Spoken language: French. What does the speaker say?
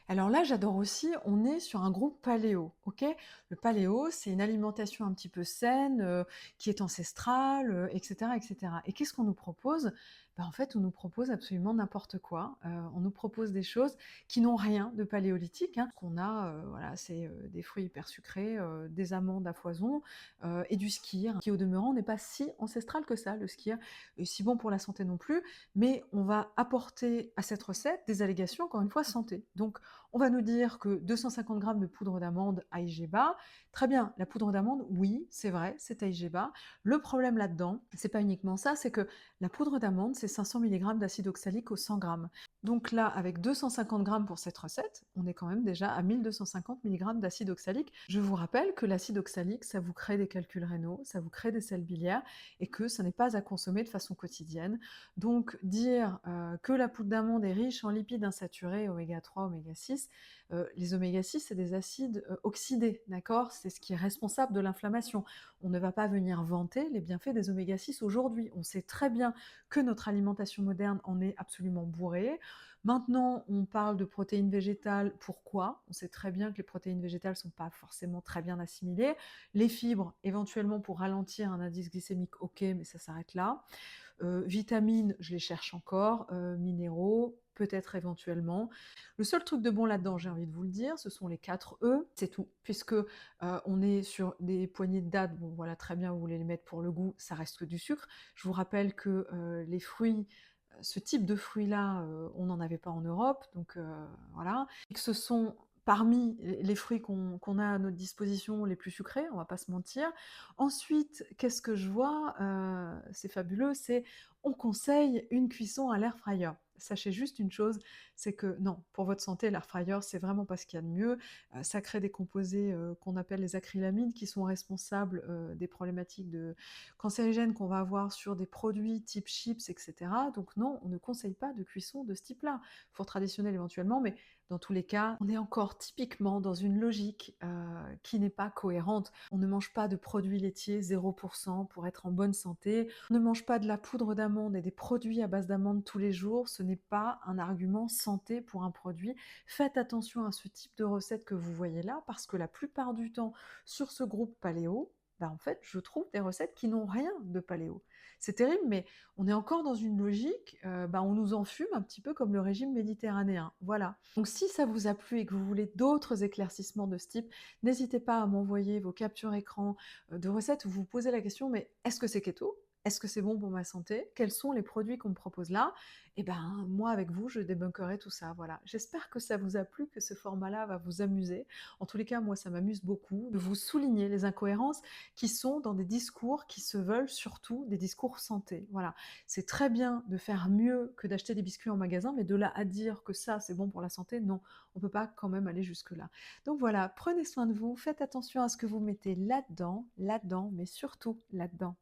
Alors là, j'adore aussi, on est sur un groupe paléo, OK? Le paléo, c'est une alimentation un petit peu saine, qui est ancestrale, et cetera et cetera. Et qu'est-ce qu'on nous propose? Bah, en fait, on nous propose absolument n'importe quoi. On nous propose des choses qui n'ont rien de paléolithique, hein. Ce qu'on a, voilà, c'est, des fruits hyper sucrés, des amandes à foison, et du skyr, qui au demeurant n'est pas si ancestral que ça, le skyr, et si bon pour la santé non plus, mais on va apporter à cette recette des allégations, encore une fois, santé. Donc on va nous dire que 250 grammes de poudre d'amande AIG bas, très bien, la poudre d'amande, oui, c'est vrai, c'est AIG bas. Le problème là-dedans, c'est pas uniquement ça, c'est que la poudre d'amande, c'est 500 milligrammes d'acide oxalique au 100 grammes. Donc là, avec 250 grammes pour cette recette, on est quand même déjà à 1250 milligrammes d'acide oxalique. Je vous rappelle que l'acide oxalique, ça vous crée des calculs rénaux, ça vous crée des selles biliaires, et que ça n'est pas à consommer de façon quotidienne. Donc dire que la poudre d'amande est riche en lipides insaturés, oméga 3, oméga 6, les oméga 6, c'est des acides oxydés, d'accord? C'est ce qui est responsable de l'inflammation. On ne va pas venir vanter les bienfaits des oméga 6 aujourd'hui. On sait très bien que notre alimentation moderne en est absolument bourrée. Maintenant, on parle de protéines végétales. Pourquoi? On sait très bien que les protéines végétales ne sont pas forcément très bien assimilées. Les fibres, éventuellement pour ralentir un indice glycémique, ok, mais ça s'arrête là. Vitamines, je les cherche encore, minéraux, peut-être éventuellement. Le seul truc de bon là-dedans, j'ai envie de vous le dire, ce sont les 4 E, c'est tout. Puisque, on est sur des poignées de dattes, bon voilà, très bien, vous voulez les mettre pour le goût, ça reste que du sucre. Je vous rappelle que, les fruits, ce type de fruits-là, on n'en avait pas en Europe, donc voilà. Et que ce sont parmi les fruits qu'on a à notre disposition les plus sucrés, on va pas se mentir. Ensuite, qu'est-ce que je vois? C'est fabuleux, c'est on conseille une cuisson à l'air fryer. Sachez juste une chose, c'est que non, pour votre santé, l'air fryer, c'est vraiment pas ce qu'il y a de mieux. Ça crée des composés, qu'on appelle les acrylamines qui sont responsables, des problématiques de cancérigènes qu'on va avoir sur des produits type chips et cetera. Donc non, on ne conseille pas de cuisson de ce type-là. Four traditionnel éventuellement, mais dans tous les cas, on est encore typiquement dans une logique, qui n'est pas cohérente. On ne mange pas de produits laitiers 0 pour être en bonne santé. On ne mange pas de la poudre d'amande et des produits à base d'amande tous les jours. Ce n'est pas un argument santé pour un produit. Faites attention à ce type de recette que vous voyez là, parce que la plupart du temps, sur ce groupe paléo, bah, en fait, je trouve des recettes qui n'ont rien de paléo. C'est terrible, mais on est encore dans une logique, bah, on nous enfume un petit peu comme le régime méditerranéen, voilà. Donc si ça vous a plu et que vous voulez d'autres éclaircissements de ce type, n'hésitez pas à m'envoyer vos captures écran, de recettes où vous vous posez la question: «Mais est-ce que c'est keto? Est-ce que c'est bon pour ma santé? Quels sont les produits qu'on me propose là?» Et ben, moi avec vous, je débunkerai tout ça, voilà. J'espère que ça vous a plu, que ce format-là va vous amuser. En tous les cas, moi ça m'amuse beaucoup de vous souligner les incohérences qui sont dans des discours qui se veulent surtout des discours santé, voilà. C'est très bien de faire mieux que d'acheter des biscuits en magasin, mais de là à dire que ça, c'est bon pour la santé, non, on peut pas quand même aller jusque-là. Donc voilà, prenez soin de vous, faites attention à ce que vous mettez là-dedans, mais surtout là-dedans.